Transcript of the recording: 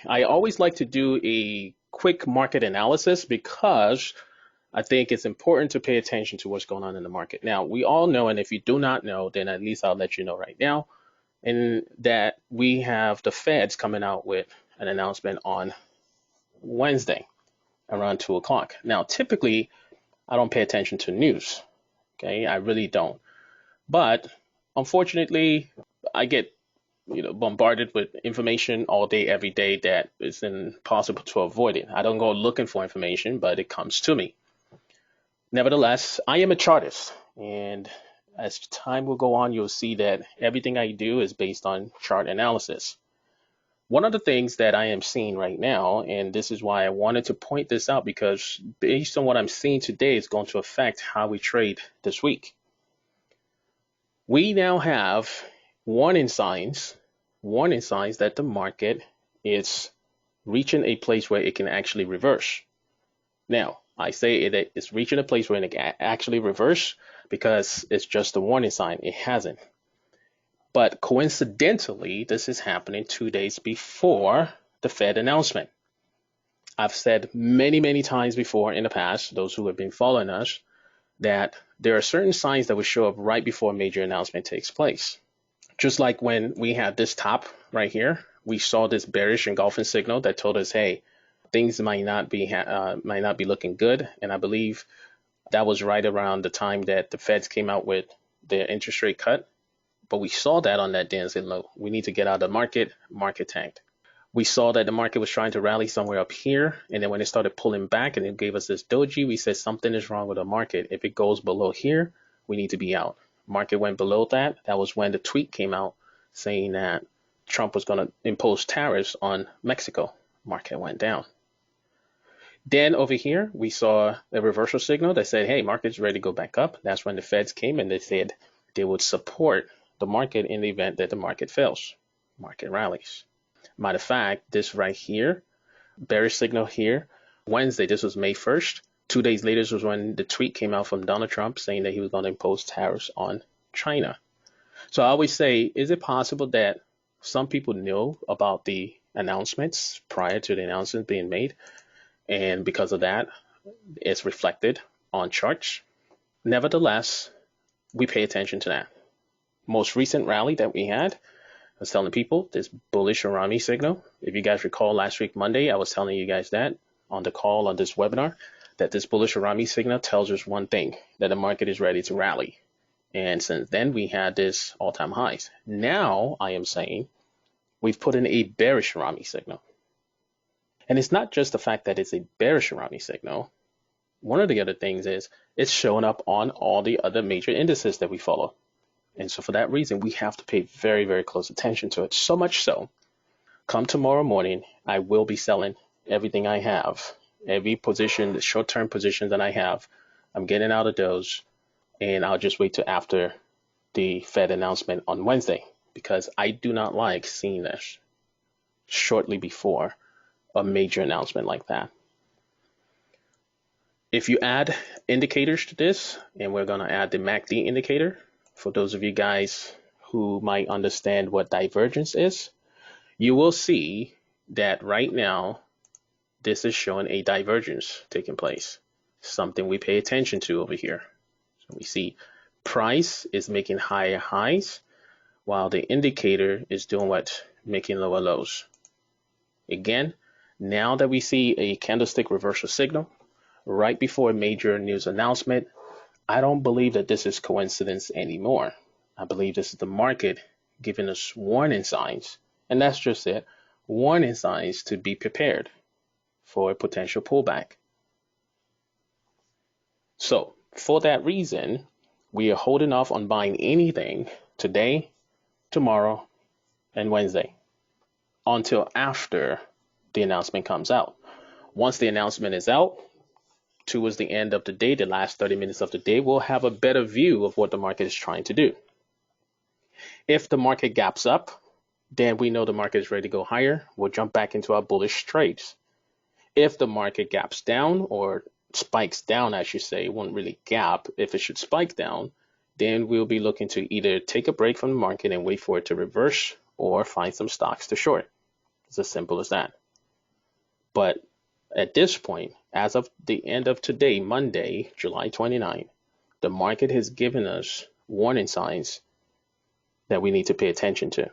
I always like to do a quick market analysis because I think it's important to pay attention to what's going on in the market. Now, we all know, and if you do not know, then at least I'll let you know right now, and that we have the Feds coming out with an announcement on Wednesday around 2 o'clock. Now, typically, I don't pay attention to news. Okay, I really don't. But unfortunately, I get bombarded with information all day, every day that is impossible to avoid it. I don't go looking for information, but it comes to me. Nevertheless, I am a chartist, and as time will go on, you'll see that everything I do is based on chart analysis. One of the things that I am seeing right now, and this is why I wanted to point this out, because based on what I'm seeing today, it's going to affect how we trade this week. We now have warning signs that the market is reaching a place where it can actually reverse. Now, I say it is reaching a place where it can actually reverse because it's just a warning sign. It hasn't. But coincidentally, this is happening 2 days before the Fed announcement. I've said many, many times before in the past, those who have been following us, that there are certain signs that will show up right before a major announcement takes place. Just like when we had this top right here, we saw this bearish engulfing signal that told us, hey, things might not be looking good. And I believe that was right around the time that the Feds came out with their interest rate cut. But we saw that on that day and said, look, we need to get out of the market. Market tanked. We saw that the market was trying to rally somewhere up here. And then when it started pulling back and it gave us this doji, we said something is wrong with the market. If it goes below here, we need to be out. Market went below that. That was when the tweet came out saying that Trump was going to impose tariffs on Mexico. Market went down. Then over here, we saw a reversal signal that said, hey, market's ready to go back up. That's when the Feds came and they said they would support the market in the event that the market fails. Market rallies. Matter of fact, this right here, bearish signal here, Wednesday, this was May 1st. 2 days later was when the tweet came out from Donald Trump saying that he was going to impose tariffs on China. So I always say, is it possible that some people knew about the announcements prior to the announcement being made? And because of that, it's reflected on charts. Nevertheless, we pay attention to that. Most recent rally that we had, I was telling people this bullish around me signal. If you guys recall last week, Monday, I was telling you guys that on the call on this webinar, that this bullish around me signal tells us one thing, that the market is ready to rally. And since then, we had this all-time highs. Now I am saying we've put in a bearish around me signal. And it's not just the fact that it's a bearish around me signal. One of the other things is it's showing up on all the other major indices that we follow. And so for that reason, we have to pay very, very close attention to it. So much so, come tomorrow morning, I will be selling everything I have. Every position, the short-term positions that I have, I'm getting out of those. And I'll just wait till after the Fed announcement on Wednesday, because I do not like seeing this shortly before a major announcement like that. If you add indicators to this, and we're going to add the MACD indicator, for those of you guys who might understand what divergence is, you will see that right now, this is showing a divergence taking place, something we pay attention to over here. So we see price is making higher highs, while the indicator is doing what? Making lower lows. Again, now that we see a candlestick reversal signal right before a major news announcement, I don't believe that this is coincidence anymore. I believe this is the market giving us warning signs, and that's just it, warning signs to be prepared for a potential pullback. So for that reason, we are holding off on buying anything today, tomorrow, and Wednesday until after the announcement comes out. Once the announcement is out, towards the end of the day, the last 30 minutes of the day, we'll have a better view of what the market is trying to do. If the market gaps up, then we know the market is ready to go higher. We'll jump back into our bullish trades. If the market gaps down, or spikes down, I should say, it won't really gap. If it should spike down, then we'll be looking to either take a break from the market and wait for it to reverse, or find some stocks to short. It's as simple as that. But at this point, as of the end of today, Monday, July 29, the market has given us warning signs that we need to pay attention to.